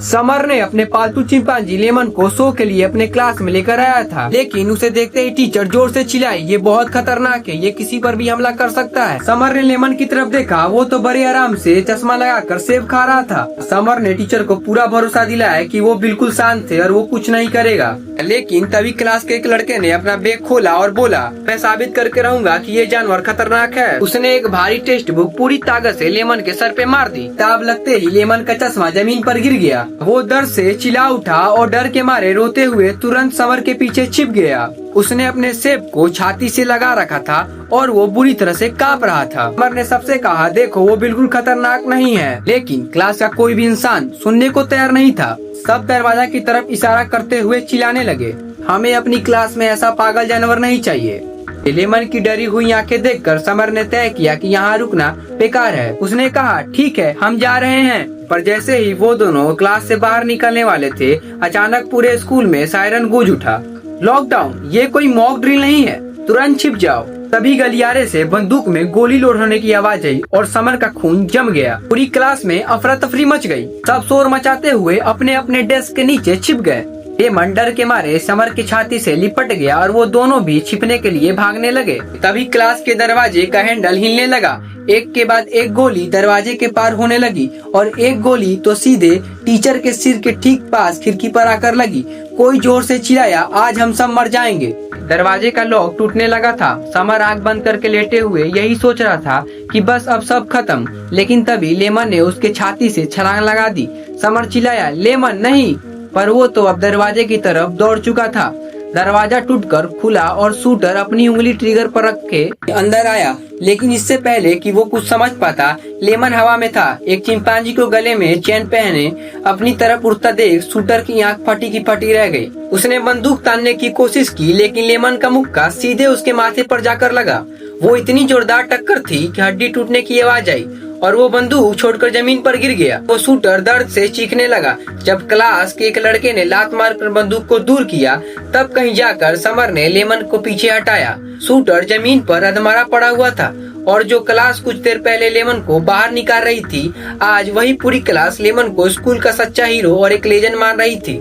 Summer ने अपने पालतू चिंपांजी लेमन को शो के लिए अपने क्लास में लेकर आया था, लेकिन उसे देखते ही टीचर जोर से चिल्लाई, ये बहुत खतरनाक है, ये किसी पर भी हमला कर सकता है। समर ने लेमन की तरफ देखा, वो तो बड़े आराम से चश्मा लगाकर सेब खा रहा था। समर ने टीचर को पूरा भरोसा दिलाया कि वो बिल्कुल शांत है और वो कुछ नहीं करेगा। लेकिन तभी क्लास के एक लड़के ने अपना बैग खोला और बोला, मैं साबित करके रहूंगा कि ये जानवर खतरनाक है। उसने एक भारी टेक्स्ट बुक पूरी ताकत से लेमन के सर पे मार दी। तब लगते ही लेमन का चश्मा जमीन पर गिर गया। वो दर्द से चिल्ला उठा और डर के मारे रोते हुए तुरंत समर के पीछे छिप गया। उसने अपने सेब को छाती से लगा रखा था और वो बुरी तरह से कांप रहा था। समर ने सबसे कहा, देखो वो बिल्कुल खतरनाक नहीं है। लेकिन क्लास का कोई भी इंसान सुनने को तैयार नहीं था। सब दरवाजा की तरफ इशारा करते हुए चिल्लाने लगे, हमें अपनी क्लास में ऐसा पागल जानवर नहीं चाहिए। लेमन की डरी हुई आंखें देखकर समर ने तय किया कि यहाँ रुकना बेकार है। उसने कहा, ठीक है, हम जा रहे हैं। पर जैसे ही वो दोनों क्लास से बाहर निकलने वाले थे, अचानक पूरे स्कूल में सायरन गूंज उठा। लॉकडाउन, ये कोई मॉक ड्रिल नहीं है, तुरंत छिप जाओ। तभी गलियारे से बंदूक में गोली लोड होने की आवाज आई और समर का खून जम गया। पूरी क्लास में अफरा तफरी मच गई। सब शोर मचाते हुए अपने अपने डेस्क के नीचे छिप गए। लेमन डर के मारे समर की छाती से लिपट गया और वो दोनों भी छिपने के लिए भागने लगे। तभी क्लास के दरवाजे का हैंडल हिलने लगा। एक के बाद एक गोली दरवाजे के पार होने लगी और एक गोली तो सीधे टीचर के सिर के ठीक पास खिड़की पर आकर लगी। कोई जोर से चिल्लाया, आज हम सब मर जाएंगे। दरवाजे का लॉक टूटने लगा था। समर आंख बंद करके लेटे हुए यही सोच रहा था कि बस अब सब खत्म। लेकिन तभी लेमन ने उसके छाती से छलांग लगा दी। समर चिल्लाया, लेमन नहीं, पर वो तो अब दरवाजे की तरफ दौड़ चुका था। दरवाजा टूटकर खुला और शूटर अपनी उंगली ट्रिगर पर रख के अंदर आया। लेकिन इससे पहले कि वो कुछ समझ पाता, लेमन हवा में था। एक चिंपांजी को गले में चैन पहने अपनी तरफ उड़ता देख शूटर की आंख फटी की फटी रह गई। उसने बंदूक तानने की कोशिश की, लेकिन लेमन का मुक्का सीधे उसके माथे पर जाकर लगा। वो इतनी जोरदार टक्कर थी कि हड्डी टूटने की आवाज आई और वो बंदूक छोड़कर जमीन पर गिर गया। वो शूटर दर्द से चीखने लगा। जब क्लास के एक लड़के ने लात मारकर बंदूक को दूर किया, तब कहीं जाकर समर ने लेमन को पीछे हटाया। शूटर जमीन पर अधमरा पड़ा हुआ था और जो क्लास कुछ देर पहले लेमन को बाहर निकाल रही थी, आज वही पूरी क्लास लेमन को स्कूल का सच्चा हीरो और एक लेजेंड मान रही थी।